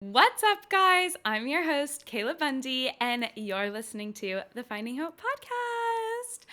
What's up, guys? I'm your host, Kayla Bundy, and you're listening to the Finding Hope podcast.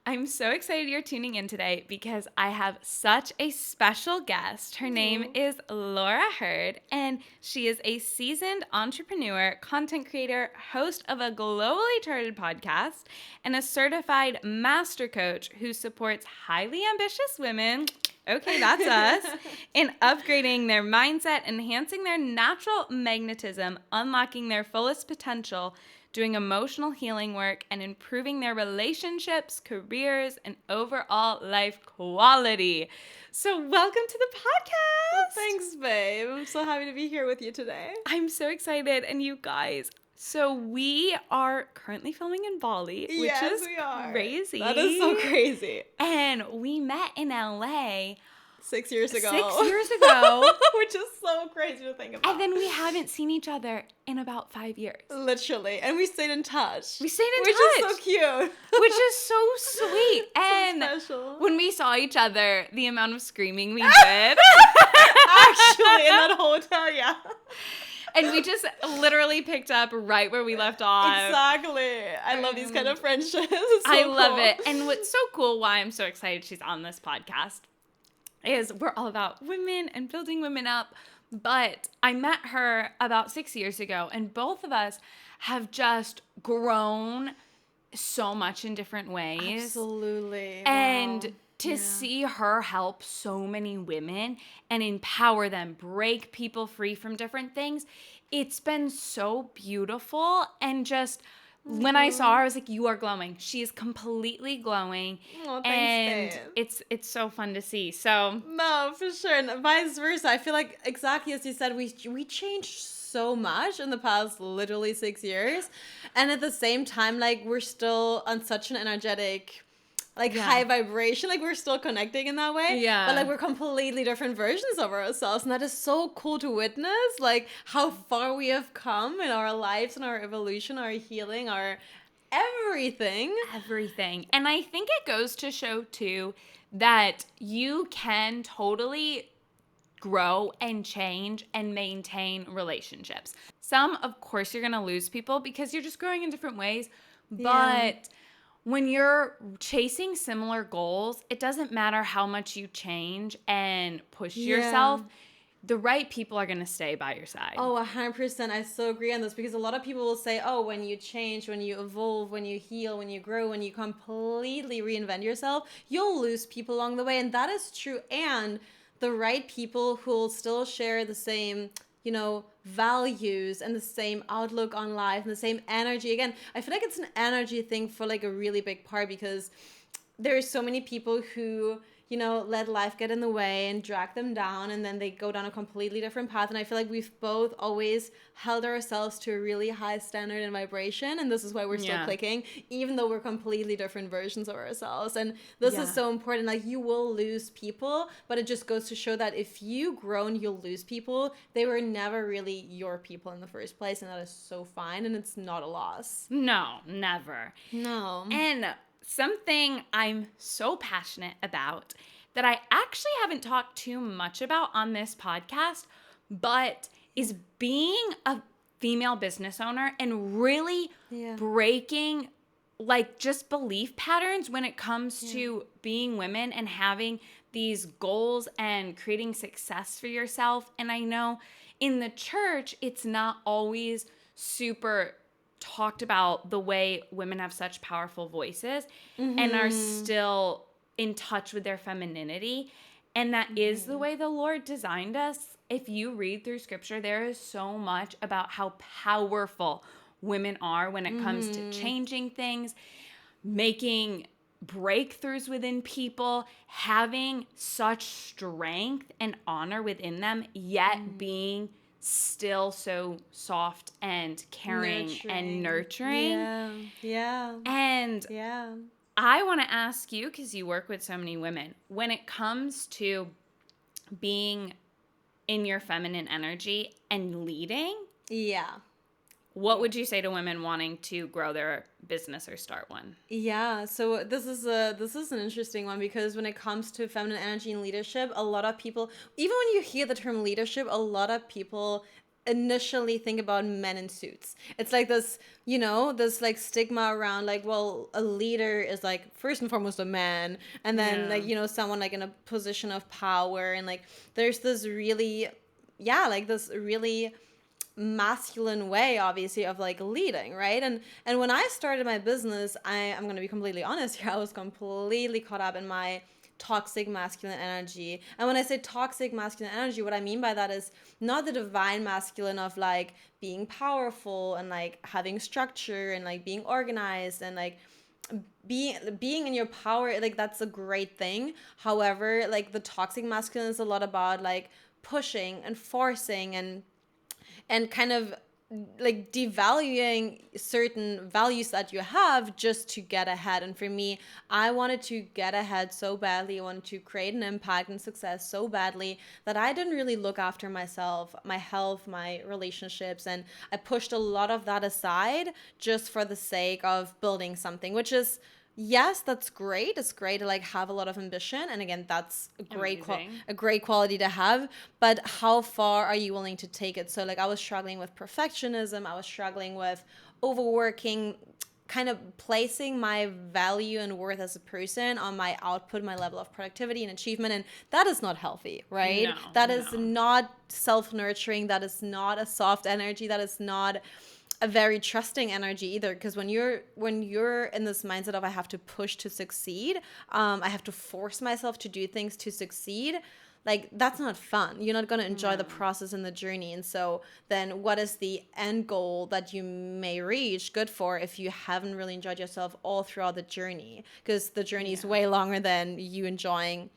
I'm so excited you're tuning in today because I have such a special guest. Her name is Laura Herde, and she is a seasoned entrepreneur, content creator, host of a globally charted podcast, and a certified master coach who supports highly ambitious women. Okay, that's us. In upgrading their mindset, enhancing their natural magnetism, unlocking their fullest potential, doing emotional healing work, and improving their relationships, careers, and overall life quality. So welcome to the podcast. Thanks, babe. I'm so happy to be here with you today. I'm so excited. And you guys, so we are currently filming in Bali, which is crazy. That is so crazy. And we met in LA 6 years ago. 6 years ago. Which is so crazy to think about. And then we haven't seen each other in about 5 years. Literally. And we stayed in touch. We stayed in touch. Which is so cute. Which is so sweet. And so special. When we saw each other, the amount of screaming we did. Actually, in that hotel, yeah. And we just literally picked up right where we left off. Exactly. I love these kind of friendships. It's so I cool. love it. And what's so cool, why I'm so excited she's on this podcast, is we're all about women and building women up. But I met her about 6 years ago, and both of us have just grown so much in different ways. Absolutely. And wow. to see her help so many women and empower them, break people free from different things, it's been so beautiful. And just when I saw her, I was like, you are glowing. She is completely glowing. Oh, and babe. It's so fun to see. So no, for sure. And vice versa. I feel like exactly as you said, we changed so much in the past literally 6 years. And at the same time, like, we're still on such an energetic, like, high vibration. Like, we're still connecting in that way. Yeah. But, like, we're completely different versions of ourselves. And that is so cool to witness, like, how far we have come in our lives and our evolution, our healing, our everything. Everything. And I think it goes to show, too, that you can totally grow and change and maintain relationships. Some, of course, you're going to lose people because you're just growing in different ways. But when you're chasing similar goals, it doesn't matter how much you change and push yourself. The right people are going to stay by your side. Oh, 100%. I so agree on this because a lot of people will say, oh, when you change, when you evolve, when you heal, when you grow, when you completely reinvent yourself, you'll lose people along the way. And that is true. And the right people who will still share the same, you know, values and the same outlook on life and the same energy. Again, I feel like it's an energy thing for like a really big part because there are so many people who, you know, let life get in the way and drag them down, and then they go down a completely different path. And I feel like we've both always held ourselves to a really high standard and vibration, and this is why we're still clicking, even though we're completely different versions of ourselves. And this is so important. Like, you will lose people, but it just goes to show that if you grow and you'll lose people, they were never really your people in the first place, and that is so fine, and it's not a loss. No, never. No. And something I'm so passionate about that I actually haven't talked too much about on this podcast, but is being a female business owner and really breaking like just belief patterns when it comes to being women and having these goals and creating success for yourself. And I know in the church, it's not always super talked about the way women have such powerful voices and are still in touch with their femininity. And that is the way the Lord designed us. If you read through scripture, there is so much about how powerful women are when it comes to changing things, making breakthroughs within people, having such strength and honor within them, yet being still so soft and caring and nurturing. And I want to ask you, because you work with so many women, when it comes to being in your feminine energy and leading, what would you say to women wanting to grow their business or start one? Yeah, so this is an interesting one because when it comes to feminine energy and leadership, a lot of people, even when you hear the term leadership, a lot of people initially think about men in suits. It's like this, this like stigma around like, well, a leader is like first and foremost a man, and then like, someone like in a position of power, and like there's this really, like this really masculine way obviously of like leading, right? And when I started my business, I'm going to be completely honest here, I was completely caught up in my toxic masculine energy. And when I say toxic masculine energy, what I mean by that is not the divine masculine of like being powerful and like having structure and like being organized and like being in your power. Like that's a great thing. However, like the toxic masculine is a lot about like pushing and forcing and kind of like devaluing certain values that you have just to get ahead. And for me, I wanted to get ahead so badly. I wanted to create an impact and success so badly that I didn't really look after myself, my health, my relationships. And I pushed a lot of that aside just for the sake of building something, which is, yes, that's great. It's great to like have a lot of ambition, and again, that's a great quality to have. But how far are you willing to take it? So like I was struggling with perfectionism. I was struggling with overworking, kind of placing my value and worth as a person on my output, my level of productivity and achievement, and that is not healthy, right? That is not self-nurturing. That is not a soft energy. That is not a very trusting energy either, because when you're in this mindset of I have to push to succeed, I have to force myself to do things to succeed, like that's not fun. You're not going to enjoy the process and the journey. And so then what is the end goal that you may reach good for if you haven't really enjoyed yourself all throughout the journey? Because the journey is way longer than you enjoying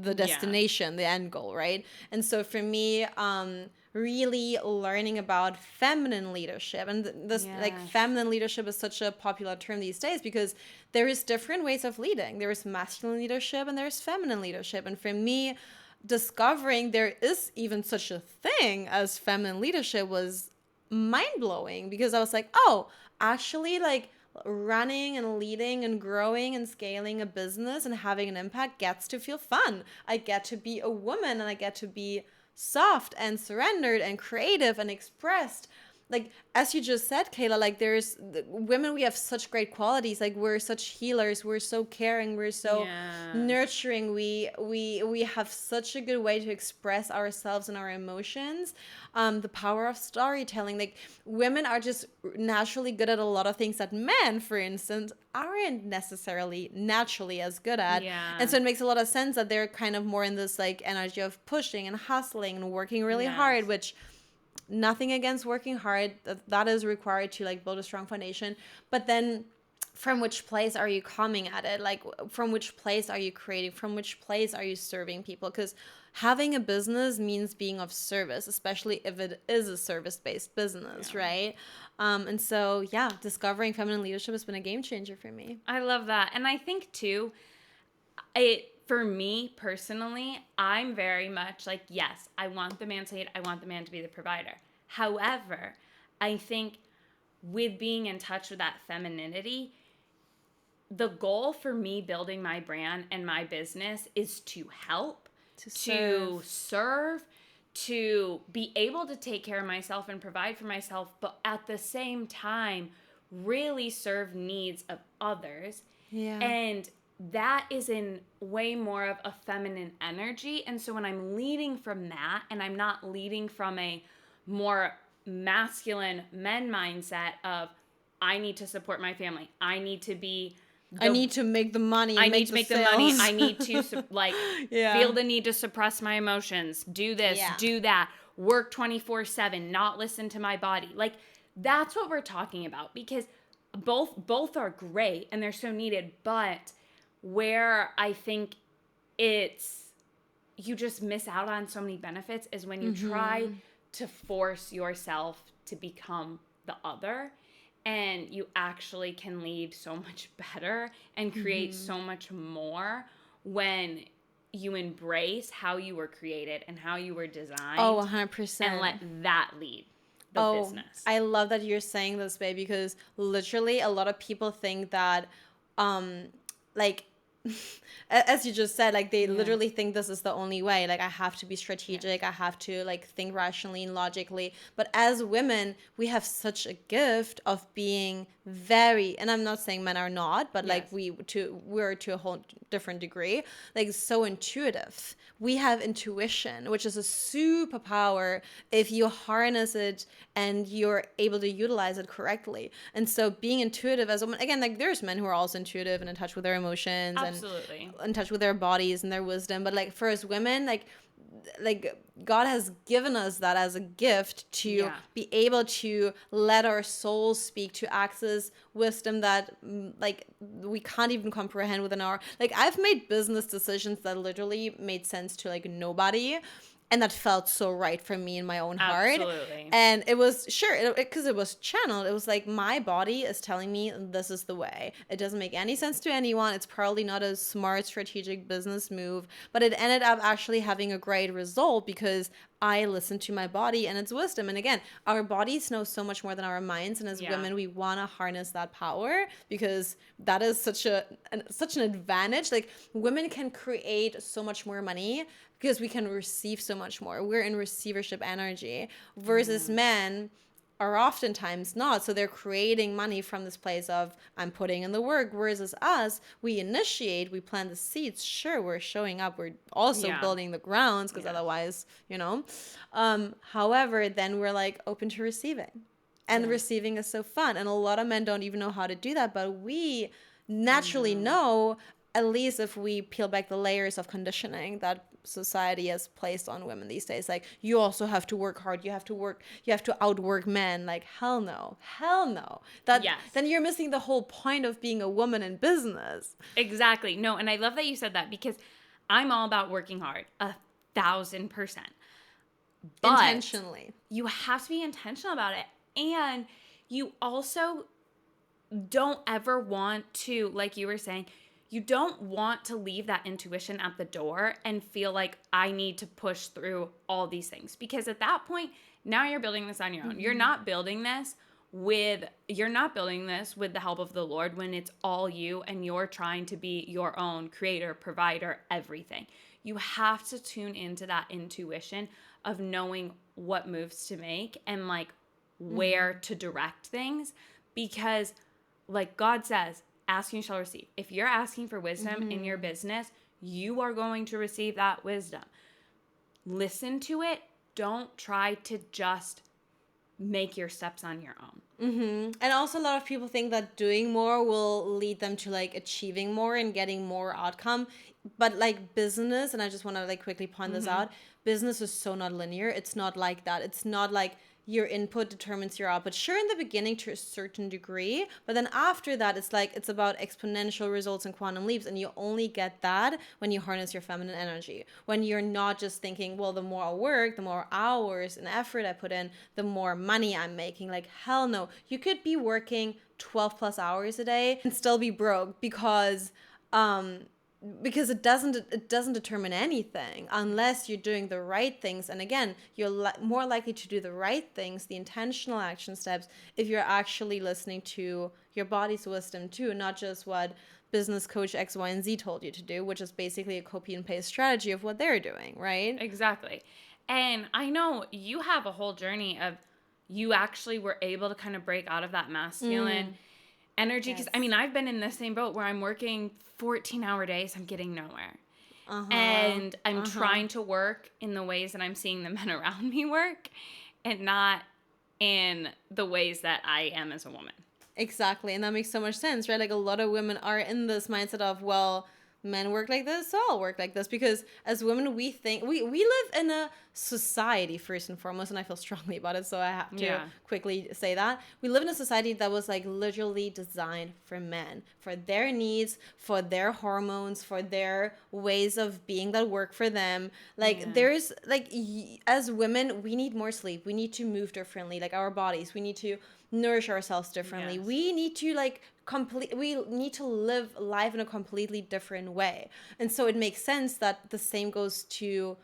the destination, the end goal, right? And so for me, really learning about feminine leadership, and this like feminine leadership is such a popular term these days because there is different ways of leading. There is masculine leadership and there's feminine leadership. And for me, discovering there is even such a thing as feminine leadership was mind-blowing, because I was like, oh, actually, like running and leading and growing and scaling a business and having an impact gets to feel fun. I get to be a woman and I get to be soft and surrendered and creative and expressed. Like as you just said, Kayla, like there's women, we have such great qualities. Like we're such healers, we're so caring, we're so nurturing, we have such a good way to express ourselves and our emotions. The power of storytelling, like women are just naturally good at a lot of things that men, for instance, aren't necessarily naturally as good at. And so it makes a lot of sense that they're kind of more in this like energy of pushing and hustling and working really hard, which, nothing against working hard, that is required to like build a strong foundation. But then from which place are you coming at it? Like from which place are you creating? From which place are you serving people? Because having a business means being of service, especially if it is a service-based business, right? And so discovering feminine leadership has been a game changer for me. I love that. And I think too, for me personally, I'm very much like, yes, I want the man to lead. I want the man to be the provider. However, I think with being in touch with that femininity, the goal for me building my brand and my business is to help, to serve, to be able to take care of myself and provide for myself, but at the same time, really serve needs of others. And that is in way more of a feminine energy. And so when I'm leading from that, and I'm not leading from a more masculine men mindset of, I need to support my family, I need to be I need to make the money. I need to make the money. I need to like feel the need to suppress my emotions. Do this, do that. Work 24/7. Not listen to my body. Like that's what we're talking about, because both are great and they're so needed. But where I think you just miss out on so many benefits is when you try to force yourself to become the other. And you actually can lead so much better and create so much more when you embrace how you were created and how you were designed. Oh, 100%. And let that lead the business. I love that you're saying this, babe, because literally a lot of people think that, like, as you just said, like they literally think this is the only way. Like I have to be strategic, Yeah. I have to like think rationally and logically. But as women, we have such a gift of being very, and I'm not saying men are not, but like Yes. we're to a whole different degree, like so intuitive. We have intuition, which is a superpower if you harness it and you're able to utilize it correctly. And so being intuitive as a woman, again, like there's men who are also intuitive and in touch with their emotions and Absolutely. in touch with their bodies and their wisdom. But like for us women, like God has given us that as a gift to Yeah. be able to let our souls speak, to access wisdom that like we can't even comprehend within our, like I've made business decisions that literally made sense to like nobody, and that felt so right for me in my own heart. Absolutely. And it was sure because it was channeled. It was like my body is telling me this is the way. It doesn't make any sense to anyone. It's probably not a smart strategic business move, but it ended up actually having a great result because I listened to my body and its wisdom. And again, our bodies know so much more than our minds, and as Yeah. women we want to harness that power because that is such an advantage. Like women can create so much more money because we can receive so much more. We're in receivership energy versus men are oftentimes not. So they're creating money from this place of I'm putting in the work. Whereas us, we initiate, we plant the seeds. Sure, we're showing up. We're also Yeah. building the grounds because Yes. otherwise, however, then we're like open to receiving. And Yes. receiving is so fun. And a lot of men don't even know how to do that, but we naturally know, at least if we peel back the layers of conditioning that society has placed on women these days. Like, you also have to work hard. You have to outwork men. Like, hell no. Hell no. Yes. Then you're missing the whole point of being a woman in business. Exactly. No, and I love that you said that because I'm all about working hard, 1,000%. But Intentionally. you have to be intentional about it. And you also don't ever want to, like you were saying, you don't want to leave that intuition at the door and feel like I need to push through all these things. Because at that point, now you're building this on your own. You're not building this with the help of the Lord when it's all you and you're trying to be your own creator, provider, everything. You have to tune into that intuition of knowing what moves to make and like where to direct things, because like God says, ask and you shall receive. If you're asking for wisdom in your business, you are going to receive that wisdom. Listen to it. Don't try to just make your steps on your own. And also, a lot of people think that doing more will lead them to like achieving more and getting more outcome. But like business, and I just want to like quickly point this out, business is so not linear. It's not like that. It's not like your input determines your output. Sure, in the beginning to a certain degree, but then after that, it's like it's about exponential results and quantum leaps, and you only get that when you harness your feminine energy. When you're not just thinking, well, the more I work, the more hours and effort I put in, the more money I'm making. Like, hell no. You could be working 12 plus hours a day and still be broke because it doesn't determine anything unless you're doing the right things. And again, you're more likely to do the right things, the intentional action steps, if you're actually listening to your body's wisdom too, not just what business coach X, Y, and Z told you to do, which is basically a copy and paste strategy of what they're doing, right? Exactly. And I know you have a whole journey of you actually were able to kind of break out of that masculine energy. Because Yes. I mean, I've been in the same boat where I'm working 14-hour days, I'm getting nowhere. Uh-huh. And I'm trying to work in the ways that I'm seeing the men around me work and not in the ways that I am as a woman. Exactly. And that makes so much sense, right? Like a lot of women are in this mindset of, well, men work like this, so I'll work like this. Because as women, we think we live in a society first and foremost, and I feel strongly about it, so I have to Yeah. quickly say that. We live in a society that was like literally designed for men, for their needs, for their hormones, for their ways of being that work for them. Like there's like as women, we need more sleep. We need to move differently, like our bodies. We need to nourish ourselves differently. Yes. We need to like we need to live life in a completely different way. And so it makes sense that the same goes to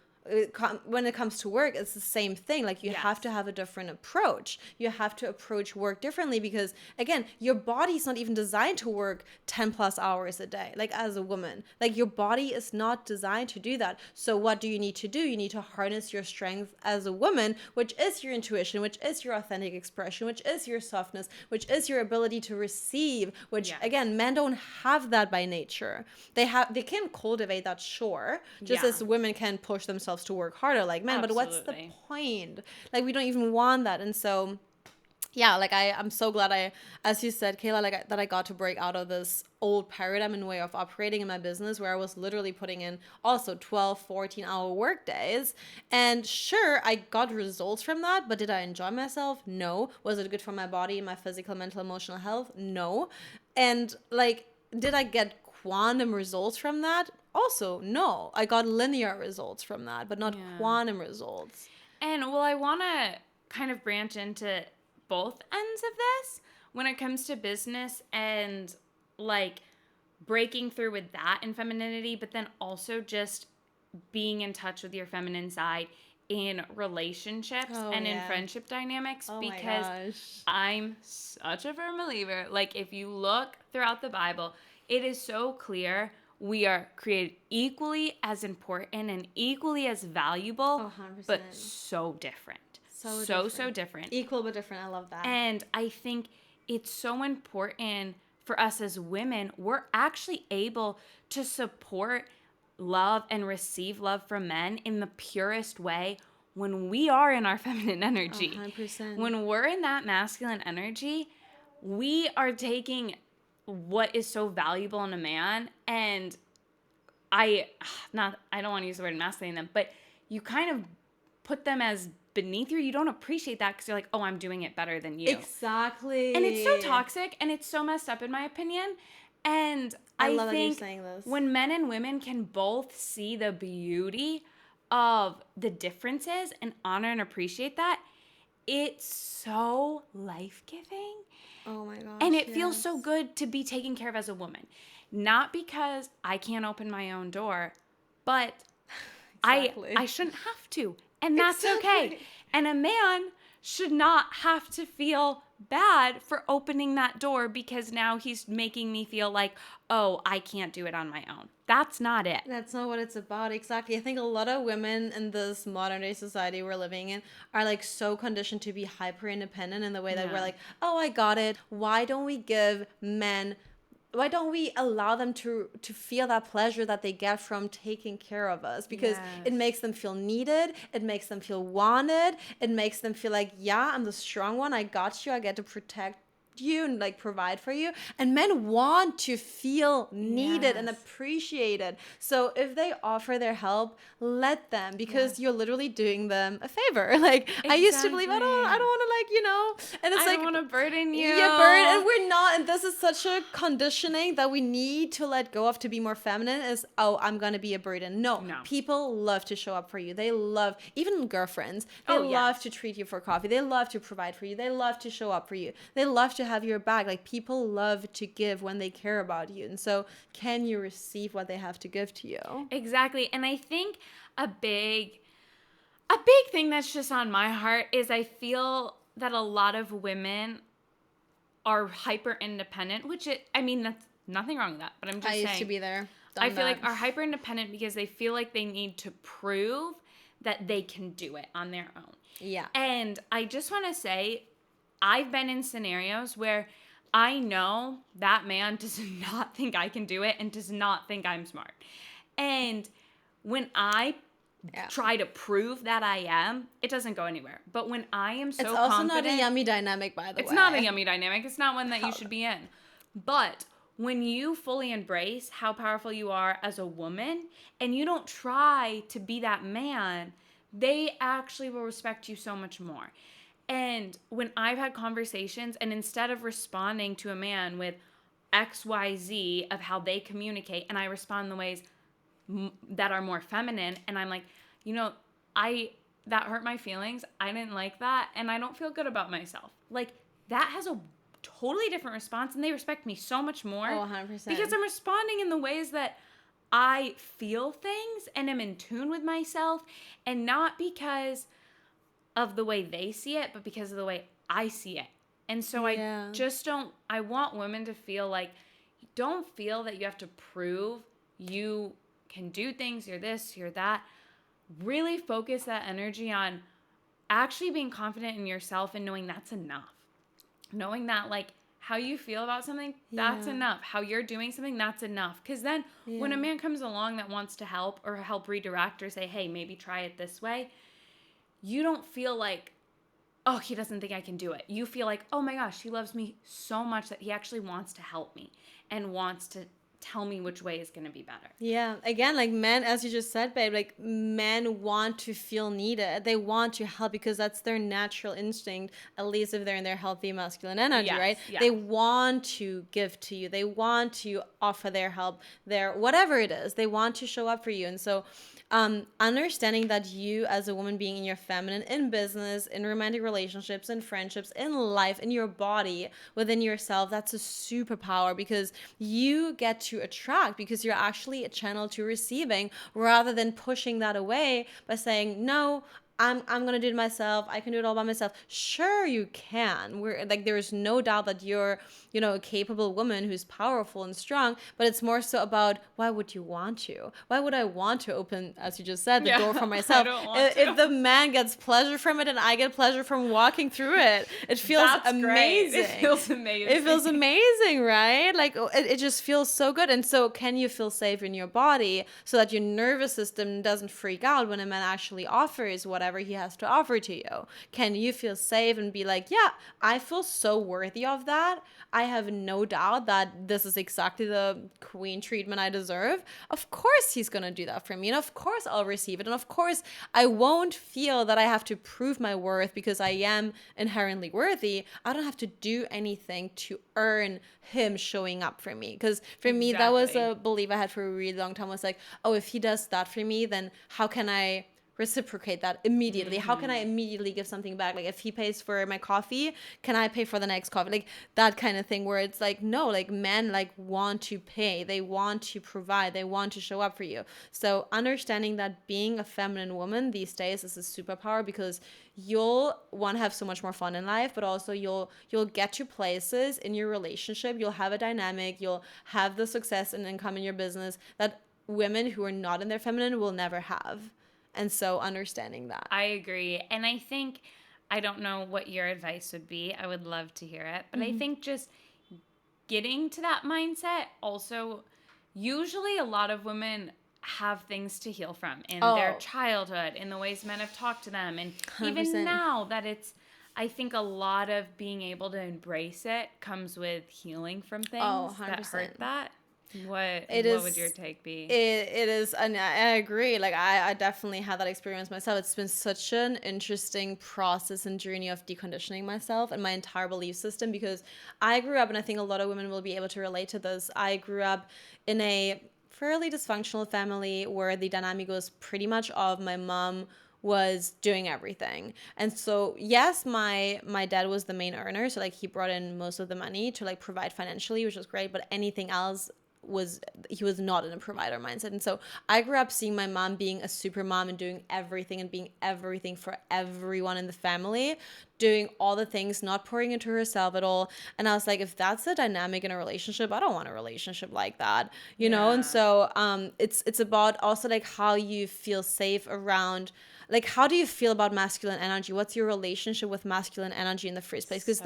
when it comes to work, it's the same thing. Like you have to have a different approach. You have to approach work differently because, again, your body's not even designed to work 10 plus hours a day. Like as a woman, like your body is not designed to do that. So what do you need to do? You need to harness your strength as a woman, which is your intuition, which is your authentic expression, which is your softness, which is your ability to receive, which again, men don't have that by nature. They can cultivate that, sure, just as women can push themselves to work harder like men. Absolutely. But what's the point? Like we don't even want that. And so yeah, like I'm so glad as you said, Kayla, like that I got to break out of this old paradigm and way of operating in my business where I was literally putting in also 12, 14-hour work days. And sure, I got results from that, but did I enjoy myself? No. Was it good for my body, my physical, mental, emotional health? No. And like, did I get quantum results from that? Also, no. I got linear results from that, but not quantum results. And well, I want to kind of branch into both ends of this when it comes to business and like breaking through with that in femininity, but then also just being in touch with your feminine side in relationships and in friendship dynamics, because I'm such a firm believer. Like if you look throughout the Bible, it is so clear we are created equally as important and equally as valuable, 100%. But so different. So different. Equal but different. I love that. And I think it's so important for us as women. We're actually able to support love and receive love from men in the purest way when we are in our feminine energy. 100%. When we're in that masculine energy, we are taking what is so valuable in a man, and I don't want to use the word masculine them, but you kind of put them as beneath you. You don't appreciate that because you're like, oh, I'm doing it better than you. Exactly. And it's so toxic and it's so messed up in my opinion. And I love think that you're saying this. When men and women can both see the beauty of the differences and honor and appreciate that, it's so life-giving. Oh my gosh. And it feels so good to be taken care of as a woman. Not because I can't open my own door, but exactly. I shouldn't have to. And that's okay. And a man should not have to feel bad for opening that door because now he's making me feel like, oh, I can't do it on my own. That's not it. That's not what it's about. Exactly. I think a lot of women in this modern day society we're living in are like so conditioned to be hyper independent in the way that we're like, oh, I got it. Why don't we allow them to feel that pleasure that they get from taking care of us? Because it makes them feel needed. It makes them feel wanted. It makes them feel like, yeah, I'm the strong one. I got you. I get to protect you and like provide for you. And men want to feel needed and appreciated. So if they offer their help, let them, because you're literally doing them a favor. Like exactly. I used to believe I don't want to and it's I don't want to burden you. And we're not. And this is such a conditioning that we need to let go of to be more feminine. Is I'm gonna be a burden. No. People love to show up for you. They love, even girlfriends. They love to treat you for coffee. They love to provide for you. They love to show up for you. They love to have your back. Like people love to give when they care about you. And so can you receive what they have to give to you? Exactly. And I think a big thing that's just on my heart is I feel that a lot of women are hyper independent, that's nothing wrong with that, but I'm just saying. I used to be there. I feel like are hyper independent because they feel like they need to prove that they can do it on their own. Yeah. And I just want to say, I've been in scenarios where I know that man does not think I can do it and does not think I'm smart. And when I try to prove that I am, it doesn't go anywhere. But when I am so confident... It's also not a yummy dynamic, by the way. It's not a yummy dynamic. It's not one that you should be in. But when you fully embrace how powerful you are as a woman and you don't try to be that man, they actually will respect you so much more. And when I've had conversations and instead of responding to a man with XYZ of how they communicate, and I respond in the ways that are more feminine, and I'm like, that hurt my feelings. I didn't like that, and I don't feel good about myself. Like, that has a totally different response, and they respect me so much more. Oh, 100%. Because I'm responding in the ways that I feel things and am in tune with myself, and not because of the way they see it, but because of the way I see it. And so Yeah. I want women to feel like, don't feel that you have to prove you can do things, you're this, you're that. Really focus that energy on actually being confident in yourself and knowing that's enough. Knowing that, like, how you feel about something, that's Yeah. enough. How you're doing something, that's enough. Because then when a Yeah. man comes along that wants to help or help redirect or say, hey, maybe try it this way, you don't feel like, oh, he doesn't think I can do it. You feel like, oh my gosh, he loves me so much that he actually wants to help me and wants to tell me which way is going to be better. Yeah. Again, like men, as you just said, babe, like men want to feel needed. They want to help because that's their natural instinct, at least if they're in their healthy masculine energy, Yes, right? yeah. They want to give to you. They want to offer their help, their whatever it is. They want to show up for you. And so understanding that you as a woman being in your feminine, in business, in romantic relationships, in friendships, in life, in your body, within yourself, that's a superpower because you get to attract because you're actually a channel to receiving rather than pushing that away by saying, no, I'm gonna do it myself. I can do it all by myself. Sure, you can. We're like, there's no doubt that you're, a capable woman who's powerful and strong. But it's more so about why would you want to? Why would I want to open, as you just said, the door for I myself? don't want to. If the man gets pleasure from it and I get pleasure from walking through it feels That's amazing. great. It feels amazing. It feels amazing, right? Like it just feels so good. And so, can you feel safe in your body so that your nervous system doesn't freak out when a man actually offers whatever he has to offer to you? Can you feel safe and be like, yeah, I feel so worthy of that. I have no doubt that this is exactly the queen treatment I deserve. Of course, he's going to do that for me. And of course, I'll receive it. And of course, I won't feel that I have to prove my worth because I am inherently worthy. I don't have to do anything to earn him showing up for me. Because for me, that was Exactly. a belief I had for a really long time. Was like, oh, if he does that for me, then how can I reciprocate that immediately? How can I immediately give something back? Like if he pays for my coffee, can I pay for the next coffee? Like that kind of thing where it's like, no, like men like want to pay, they want to provide, they want to show up for you. So understanding that being a feminine woman these days is a superpower because you'll want to have so much more fun in life, but also you'll get to places in your relationship, you'll have a dynamic, you'll have the success and income in your business that women who are not in their feminine will never have. And so understanding that. I agree. And I think, I don't know what your advice would be. I would love to hear it. But I think just getting to that mindset also, usually a lot of women have things to heal from in their childhood, in the ways men have talked to them. And 100%. even now that I think a lot of being able to embrace it comes with healing from things that hurt that. What would your take be? It is, and I agree. Like I definitely had that experience myself. It's been such an interesting process and journey of deconditioning myself and my entire belief system because I grew up, and I think a lot of women will be able to relate to this. I grew up in a fairly dysfunctional family where the dynamic was pretty much of my mom was doing everything. And so yes, my dad was the main earner, so like he brought in most of the money to like provide financially, which was great, but anything else he was not in a provider mindset. And so I grew up seeing my mom being a super mom and doing everything and being everything for everyone in the family, doing all the things, not pouring into herself at all. And I was like, if that's the dynamic in a relationship, I don't want a relationship like that, you know? And so it's about also like how you feel safe around, like how do you feel about masculine energy? What's your relationship with masculine energy in the first place? Because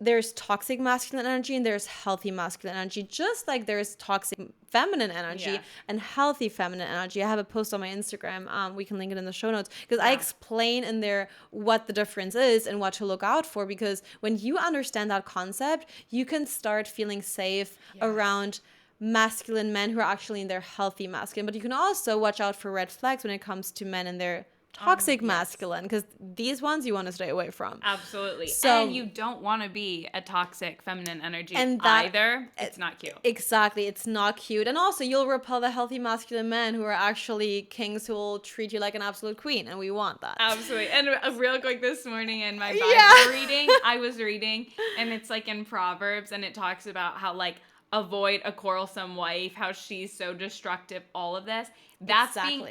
there's toxic masculine energy and there's healthy masculine energy, just like there's toxic feminine energy and healthy feminine energy. I have a post on my Instagram. We can link it in the show notes because I explain in there what the difference is and what to look out for, because when you understand that concept, you can start feeling safe around masculine men who are actually in their healthy masculine. But you can also watch out for red flags when it comes to men in their toxic masculine, because these ones you want to stay away from. Absolutely. So, and you don't want to be a toxic feminine energy and that, either. It's not cute. Exactly. It's not cute. And also you'll repel the healthy masculine men who are actually kings who will treat you like an absolute queen. And we want that. Absolutely. And real quick, this morning in my Bible reading, I was reading, and it's like in Proverbs, and it talks about how like avoid a quarrelsome wife, how she's so destructive, all of this. That's being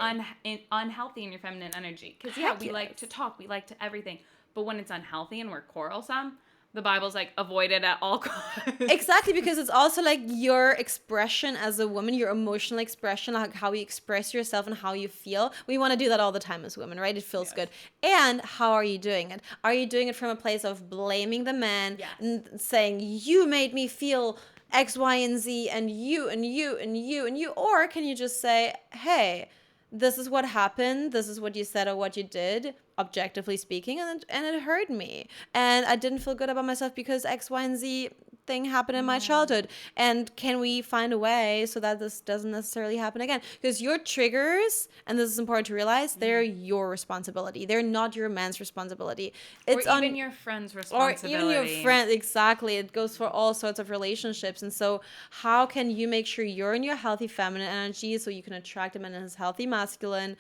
unhealthy in your feminine energy. Because, yeah, we like to talk, we like to everything. But when it's unhealthy and we're quarrelsome, the Bible's like, avoid it at all costs. Exactly, because it's also like your expression as a woman, your emotional expression, like how you express yourself and how you feel. We want to do that all the time as women, right? It feels good. And how are you doing it? Are you doing it from a place of blaming the man and saying, you made me feel X, Y, and Z, and you, and you, and you, and you? Or can you just say, hey, this is what happened, this is what you said or what you did, objectively speaking, and it hurt me, and I didn't feel good about myself because X, Y, and Z thing happened in my childhood, and can we find a way so that this doesn't necessarily happen again? Because your triggers, and this is important to realize, they're your responsibility, they're not your man's responsibility. It's or even your friend's responsibility. Or even your friend, exactly. It goes for all sorts of relationships. And so how can you make sure you're in your healthy feminine energy so you can attract a man in his healthy masculine?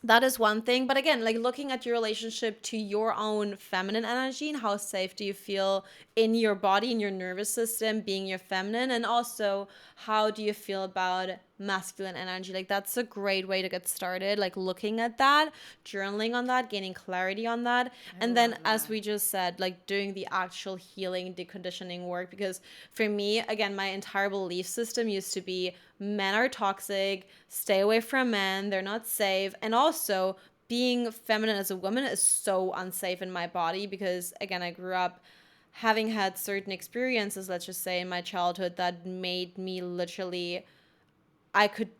That is one thing. But again, like looking at your relationship to your own feminine energy and how safe do you feel in your body, in your nervous system, being your feminine, and also how do you feel about masculine energy? Like that's a great way to get started, like looking at that, journaling on that, gaining clarity on that. And then as we just said, like doing the actual healing, deconditioning work, because for me, again, my entire belief system used to be men are toxic, stay away from men, they're not safe. And also being feminine as a woman is so unsafe in my body because, again, I grew up having had certain experiences, let's just say in my childhood, that made me literally, I could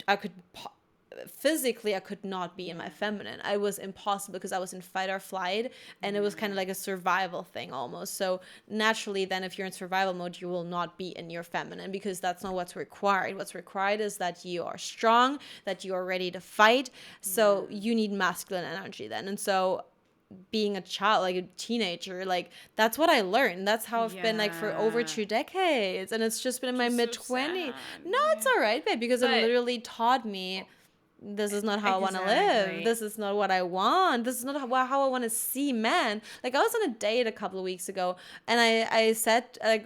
physically, I could not be in my feminine. I was impossible because I was in fight or flight, and it was kind of like a survival thing almost. So naturally then, if you're in survival mode, you will not be in your feminine because that's not what's required. What's required is that you are strong, that you are ready to fight. So you need masculine energy then. And so being a child, like a teenager, like that's what I learned. That's how I've been like for over 2 decades, and it's just been in my mid-20s. No, it's all right, babe, because it literally taught me this is not how I want to live. This is not what I want. This is not how I want to see men. Like I was on a date a couple of weeks ago, and I said, like,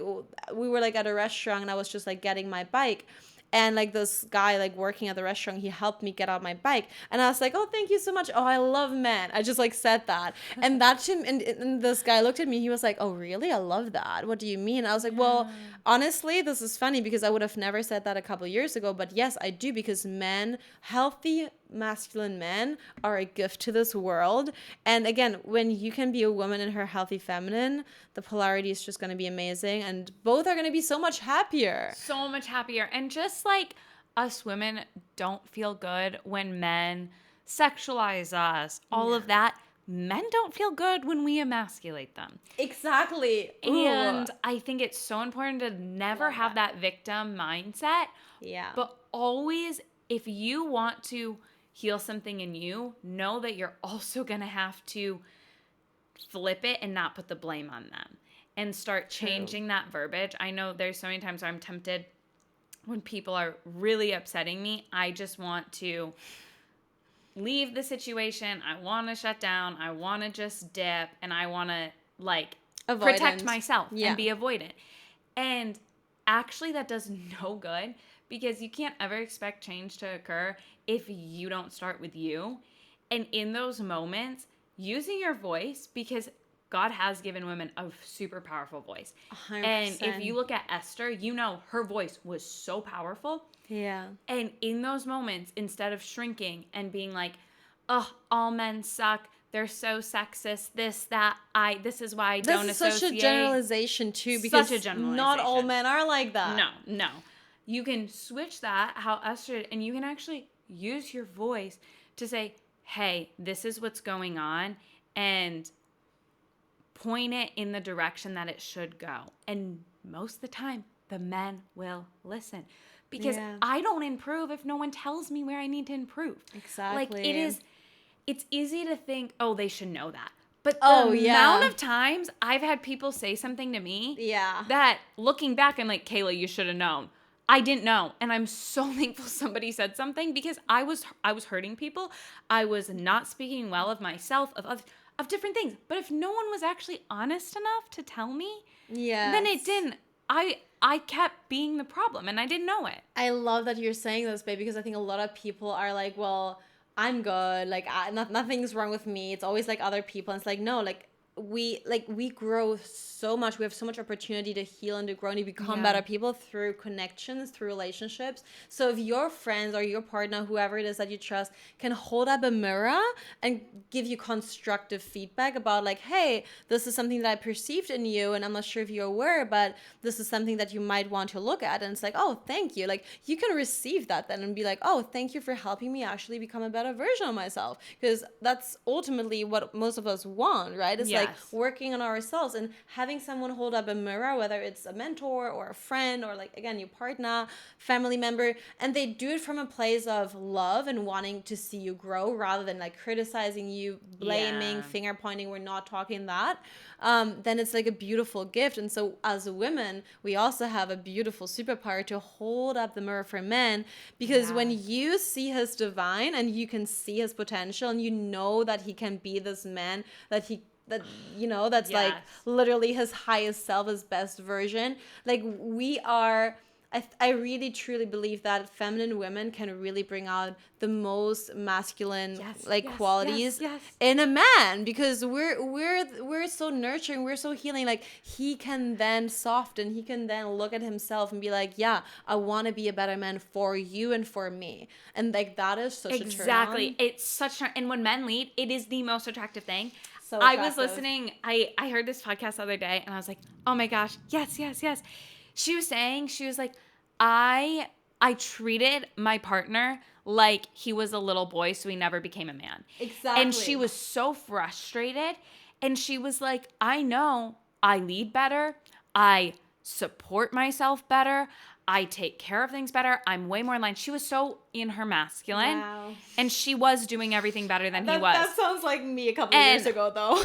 we were like at a restaurant, and I was just like getting my bike. And like this guy like working at the restaurant, he helped me get out my bike, and I was like, oh, thank you so much. Oh, I love men. I just like said that, and that to him, and this guy looked at me. He was like, oh, really? I love that. What do you mean? I was like, well, honestly, this is funny because I would have never said that a couple of years ago, but yes, I do, because men, healthy masculine men, are a gift to this world. And again, when you can be a woman in her healthy feminine, the polarity is just going to be amazing, and both are going to be so much happier. So much happier. And just like us women don't feel good when men sexualize us, all of that, men don't feel good when we emasculate them. Exactly. And I think it's so important to never have that victim mindset. Yeah. But always, if you want to heal something in you, know that you're also going to have to flip it and not put the blame on them and start changing that verbiage. I know there's so many times where I'm tempted when people are really upsetting me. I just want to leave the situation. I want to shut down. I want to just dip, and I want to like protect myself and be avoidant. And actually that does no good, because you can't ever expect change to occur if you don't start with you. And in those moments, using your voice, because God has given women a super powerful voice. 100%. And if you look at Esther, you know her voice was so powerful. Yeah. And in those moments, instead of shrinking and being like, oh, all men suck, they're so sexist, this is why I don't associate. This is such a generalization too, because not all men are like that. No. You can switch that, how Esther did, and you can actually use your voice to say, hey, this is what's going on, and point it in the direction that it should go. And most of the time, the men will listen. Because I don't improve if no one tells me where I need to improve. Exactly. Like, it's easy to think, oh, they should know that. But the amount of times I've had people say something to me that, looking back, I'm like, Kayla, you should have known. I didn't know. And I'm so thankful somebody said something, because I was hurting people. I was not speaking well of myself, of different things. But if no one was actually honest enough to tell me, then it didn't. I kept being the problem and I didn't know it. I love that you're saying this, babe, because I think a lot of people are like, well, I'm good. Like, nothing's wrong with me. It's always like other people. And it's like, no, we grow so much. We have so much opportunity to heal and to grow and to become better people through connections, through relationships. So if your friends or your partner, whoever it is that you trust, can hold up a mirror and give you constructive feedback about like, hey, this is something that I perceived in you and I'm not sure if you're aware, but this is something that you might want to look at. And it's like, oh, thank you. Like, you can receive that then and be like, oh, thank you for helping me actually become a better version of myself, because that's ultimately what most of us want, right? It's like working on ourselves and having someone hold up a mirror, whether it's a mentor or a friend or like, again, your partner, family member, and they do it from a place of love and wanting to see you grow rather than like criticizing you, blaming, finger pointing. We're not talking that. Then it's like a beautiful gift. And so as women, we also have a beautiful superpower to hold up the mirror for men, because when you see his divine and you can see his potential and you know that he can be this man that's like literally his highest self, his best version. Like, we are, I really truly believe that feminine women can really bring out the most masculine qualities in a man, because we're so nurturing, we're so healing. Like, he can then soften, he can then look at himself and be like, yeah, I want to be a better man for you and for me. And like, that is such a turn on. It's such a, and when men lead, it is the most attractive thing. So I was listening, I heard this podcast the other day and I was like, oh my gosh, yes. She was like, I treated my partner like he was a little boy, so he never became a man. Exactly. And she was so frustrated. And she was like, I know I lead better. I support myself better. I take care of things better. I'm way more in line. She was so in her masculine. Wow. And she was doing everything better than he was. That sounds like me a couple of years ago, though.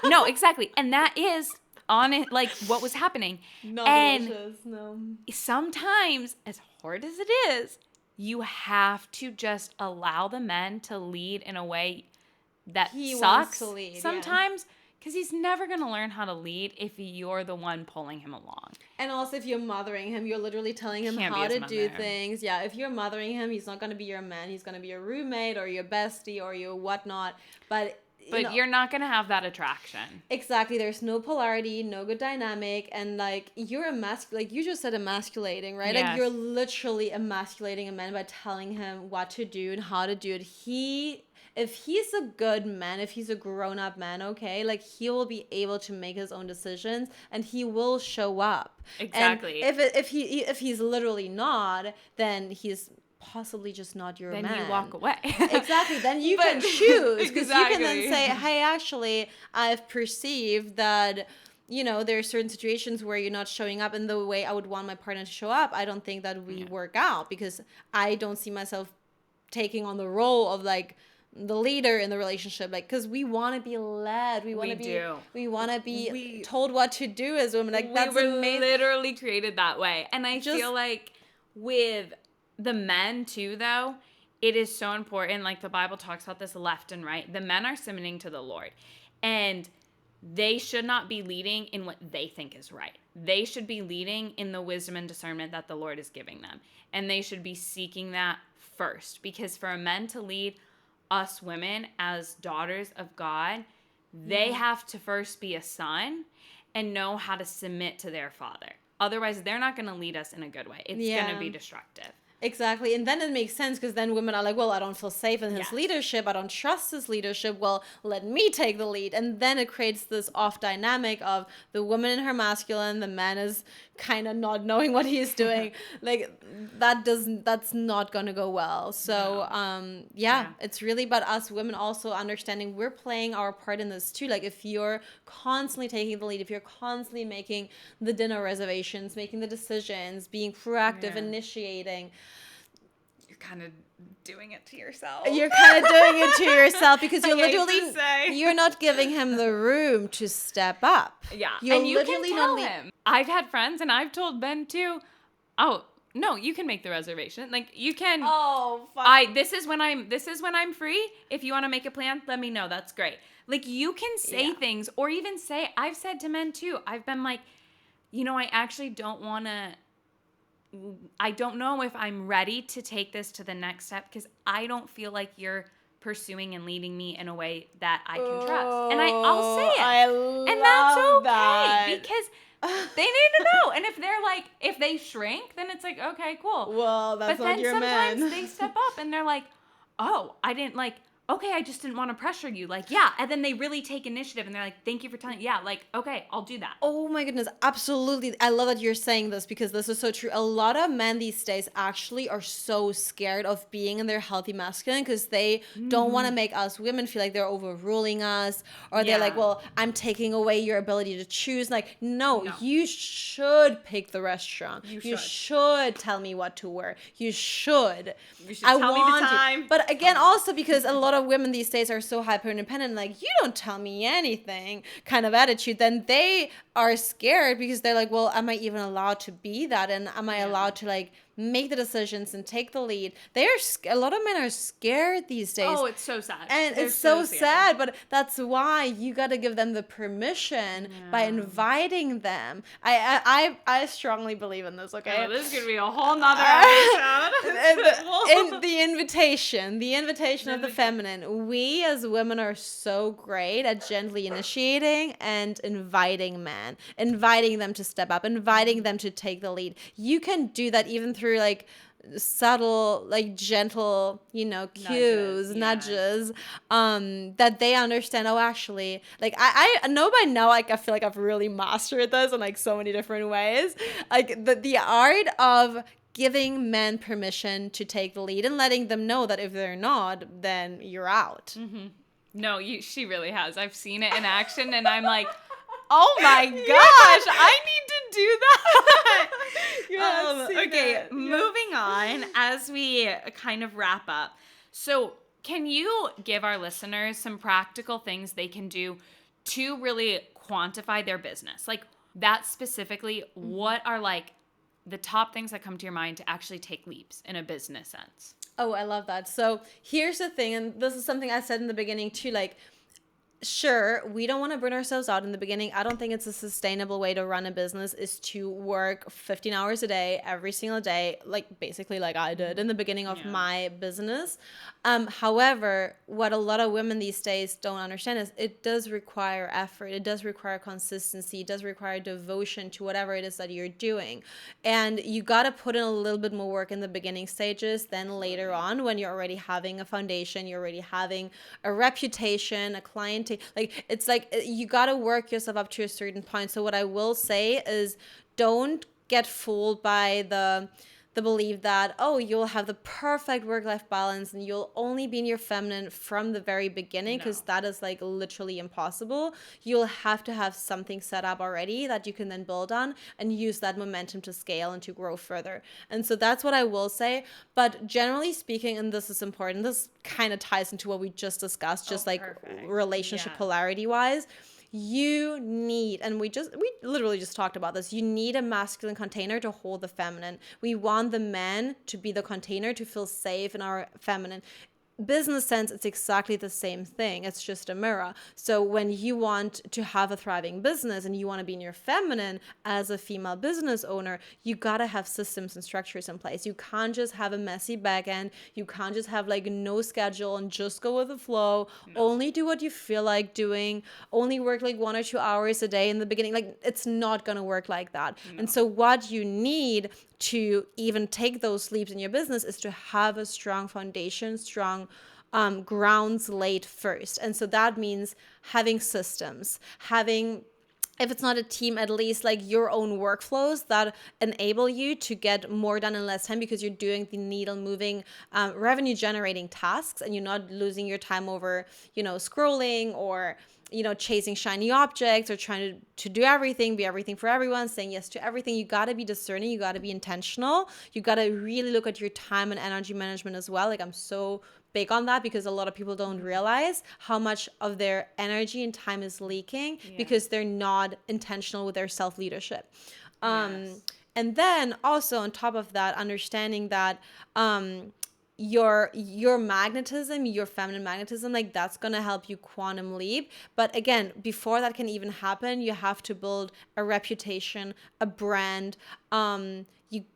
No, exactly. And that is on it, like, what was happening. Not delicious, no. Sometimes, as hard as it is, you have to just allow the men to lead in a way that he sucks to lead, sometimes. Because he's never going to learn how to lead if you're the one pulling him along. And also, if you're mothering him, you're literally telling him how to do things. Yeah, if you're mothering him, he's not going to be your man. He's going to be your roommate or your bestie or your whatnot. But you're not going to have that attraction. Exactly. There's no polarity, no good dynamic. And, like, you're like you just said, emasculating, right? Yes. Like, you're literally emasculating a man by telling him what to do and how to do it. If he's a good man, if he's a grown-up man, okay, like, he will be able to make his own decisions and he will show up. Exactly. And if he's literally not, then he's possibly just not your man. Then you walk away. Exactly. Then you can choose, because you can then say, hey, actually, I've perceived that, you know, there are certain situations where you're not showing up in the way I would want my partner to show up. I don't think that we work out, because I don't see myself taking on the role of, like, the leader in the relationship, like, because we want to be led, we want to be told what to do as women. Like, that's amazing. Literally created that way. And I feel like with the men too, though, it is so important. Like, the Bible talks about this left and right. The men are submitting to the Lord, and they should not be leading in what they think is right. They should be leading in the wisdom and discernment that the Lord is giving them, and they should be seeking that first. Because for a men to lead us women as daughters of God, they have to first be a son and know how to submit to their father. Otherwise, they're not going to lead us in a good way. It's going to be destructive. Exactly. And then it makes sense, because then women are like, well, I don't feel safe in his leadership. I don't trust his leadership. Well, let me take the lead. And then it creates this off dynamic of the woman in her masculine, the man is kind of not knowing what he's doing. Like, that's not going to go well. So, it's really about us women also understanding we're playing our part in this too. Like, if you're constantly taking the lead, if you're constantly making the dinner reservations, making the decisions, being proactive, initiating, kind of doing it to yourself. You're kind of doing it to yourself, because you're literally, you're not giving him the room to step up. Yeah. You're and you literally can tell him. I've had friends, and I've told Ben too, oh, no, you can make the reservation. Like, you can. Oh, fuck. This is when I'm free. If you want to make a plan, let me know. That's great. Like, you can say things, or even say, I've said to men too, I've been like, I actually don't want to, I don't know if I'm ready to take this to the next step because I don't feel like you're pursuing and leading me in a way that I can trust. And I'll say Oh, it. I And that's love that. okay because they need to know. And if they're like, if they shrink, then it's like, okay, cool. Well, that's But not then your sometimes man. they step up and they're like, oh, I didn't like, okay, I just didn't want to pressure you. Like, yeah. And then they really take initiative and they're like, thank you for telling. Yeah, like, okay, I'll do that. Oh my goodness, absolutely. I love that you're saying this because this is so true. A lot of men these days actually are so scared of being in their healthy masculine because they don't want to make us women feel like they're overruling us, or they're like, Yeah. well, I'm taking away your ability to choose. Like, no, No. you should pick the restaurant. You You should. should tell me what to wear. You should. You should tell me the You. time. But again, also because a lot of women these days are so hyper independent, like, you don't tell me anything kind of attitude, then they are scared because they're like, well, am I even allowed to be that? And am I allowed to like make the decisions and take the lead? A lot of men are scared these days. Oh, it's so sad. And They're it's so scared. sad, but that's why you got to give them the permission by inviting them. I strongly believe in this, okay? Oh, this is going to be a whole nother episode. The invitation of the feminine. We as women are so great at gently initiating and inviting men, inviting them to step up, inviting them to take the lead. You can do that even through like subtle, like gentle, cues, nudges, that they understand. Oh, actually, like I know by now, like I feel like I've really mastered this in like so many different ways. Like the art of giving men permission to take the lead and letting them know that if they're not, then you're out. Mm-hmm. No, she really has. I've seen it in action, and I'm like, oh my gosh, I need to do that. Okay, moving on as we kind of wrap up. So, can you give our listeners some practical things they can do to really quantify their business? Like that specifically, what are like the top things that come to your mind to actually take leaps in a business sense? Oh, I love that. So here's the thing, and this is something I said in the beginning too, like, sure, we don't want to burn ourselves out in the beginning. I don't think it's a sustainable way to run a business is to work 15 hours a day, every single day, like basically like I did in the beginning of my business. However, what a lot of women these days don't understand is it does require effort. It does require consistency. It does require devotion to whatever it is that you're doing. And you got to put in a little bit more work in the beginning stages than later on when you're already having a foundation, you're already having a reputation, a client. Like it's like you got to work yourself up to a certain point. So what I will say is don't get fooled by the belief that, oh, you'll have the perfect work-life balance and you'll only be in your feminine from the very beginning, because that is like literally impossible. You'll have to have something set up already that you can then build on and use that momentum to scale and to grow further. And so that's what I will say. But generally speaking, and this is important, this kind of ties into what we just discussed, just relationship polarity wise. You need, and we literally just talked about this, you need a masculine container to hold the feminine. We want the men to be the container to feel safe in our feminine. Business sense, it's exactly the same thing. It's just a mirror. So when you want to have a thriving business and you want to be in your feminine as a female business owner, you got to have systems and structures in place. You can't just have a messy back end. You can't just have like no schedule and just go with the flow. Only do what you feel like doing. Only work like 1 or 2 hours a day in the beginning. Like it's not going to work like that. And so what you need to even take those leaps in your business is to have a strong foundation, strong grounds laid first. And so that means having systems, having, if it's not a team, at least like your own workflows that enable you to get more done in less time, because you're doing the needle moving, revenue generating tasks, and you're not losing your time over, scrolling or chasing shiny objects or trying to do everything, be everything for everyone, saying yes to everything. You got to be discerning. You got to be intentional. You got to really look at your time and energy management as well. Like I'm so big on that, because a lot of people don't realize how much of their energy and time is leaking because they're not intentional with their self-leadership. And then also on top of that, understanding that, your magnetism, your feminine magnetism, like that's gonna help you quantum leap. But again, before that can even happen, you have to build a reputation, a brand.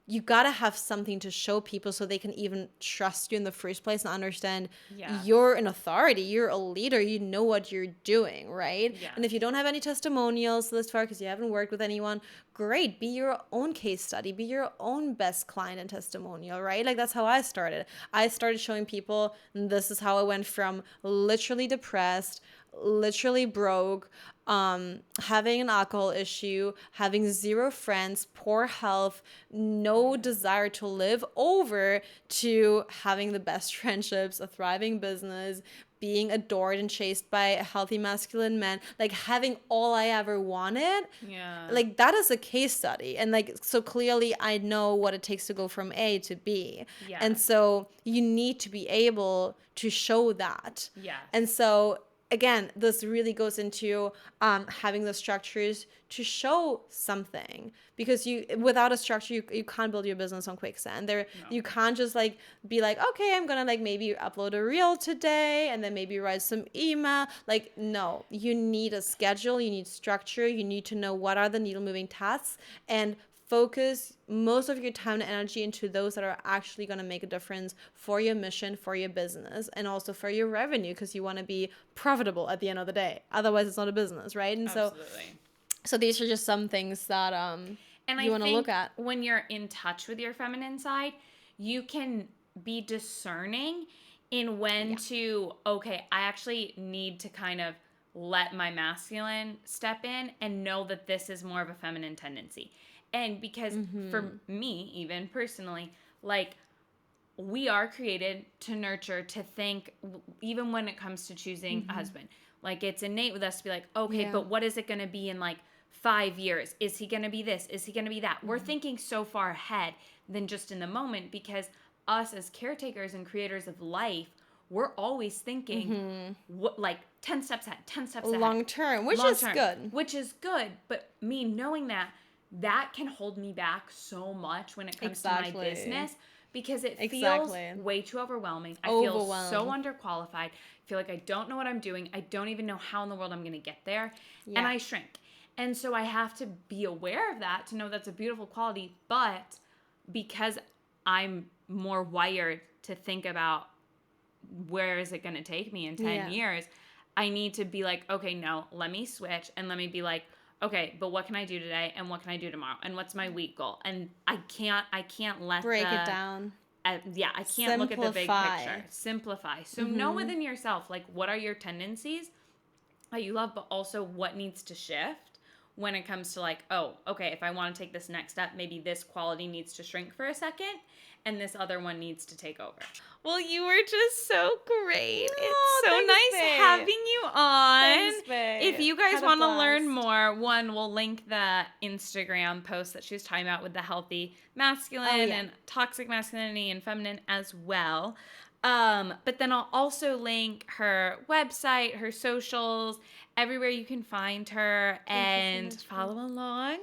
You gotta have something to show people so they can even trust you in the first place and understand Yeah. you're an authority, you're a leader, you know what you're doing, right? Yeah. And if you don't have any testimonials this far because you haven't worked with anyone, great, be your own case study, be your own best client and testimonial, right? Like that's how I started. I started showing people, this is how I went from literally depressed, literally broke, having an alcohol issue, having zero friends, poor health, no desire to live, over to having the best friendships, a thriving business, being adored and chased by a healthy masculine man, like having all I ever wanted. Yeah. Like that is a case study, and like so clearly I know what it takes to go from A to B. Yes. And so you need to be able to show that. Yes. And so again, this really goes into having the structures to show something, because you, without a structure, you can't build your business on quicksand. There, No. you can't just like be like, okay, I'm gonna like maybe upload a reel today and then maybe write some email. Like, no, you need a schedule, you need structure, you need to know what are the needle moving tasks, and focus most of your time and energy into those that are actually going to make a difference for your mission, for your business, and also for your revenue, because you want to be profitable at the end of the day. Otherwise, it's not a business, right? And Absolutely. so these are just some things that And you I want to think look at. when you're in touch with your feminine side, you can be discerning in when to, okay, I actually need to kind of let my masculine step in and know that this is more of a feminine tendency. And because for me, even personally, like we are created to nurture, to think, even when it comes to choosing a husband. Like it's innate with us to be like, okay, Yeah. but what is it going to be in like 5 years? Is he going to be this? Is he going to be that? We're thinking so far ahead than just in the moment, because us as caretakers and creators of life, we're always thinking what, like 10 steps ahead, 10 steps ahead. Long term, which Long is term, good. Which is good. But me knowing that, that can hold me back so much when it comes to my Exactly. business, because it feels Exactly. way too overwhelming. I feel so Overwhelmed. underqualified. I feel like I don't know what I'm doing. I don't even know how in the world I'm going to get there. Yeah. And I shrink. And so I have to be aware of that to know that's a beautiful quality. But because I'm more wired to think about where is it going to take me in 10 years, I need to be like, okay, no, let me switch, and let me be like, okay, but what can I do today, and what can I do tomorrow, and what's my week goal? And I can't let Break it down. I can't look at the big Simplify. picture. Simplify. So know within yourself, like, what are your tendencies that you love, but also what needs to shift when it comes to like, oh, okay, if I want to take this next step, maybe this quality needs to shrink for a second and this other one needs to take over. Well, you were just so great. It's so thanks, nice babe. having you on. Thanks, babe. If you guys Had a want to learn blast. more, one, we'll link the Instagram post that she was talking about with the healthy masculine and toxic masculinity and feminine as well. But then I'll also link her website, her socials, everywhere you can find her, and follow along.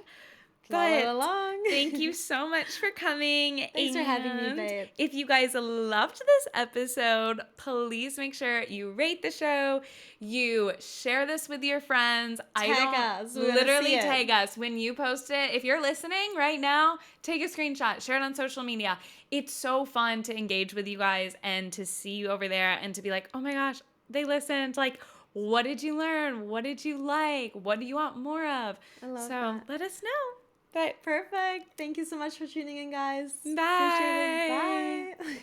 Follow along. Thank you so much for coming. Thanks for having me, And babe. if you guys loved this episode, please make sure you rate the show, you share this with your friends. Tag us. We wanna Literally see it. tag us when you post it. If you're listening right now, take a screenshot, share it on social media. It's so fun to engage with you guys and to see you over there and to be like, oh my gosh, they listened. Like, what did you learn? What did you like? What do you want more of? I love so that. let us know. But Perfect. Thank you so much for tuning in, guys. bye. Appreciate it. Bye.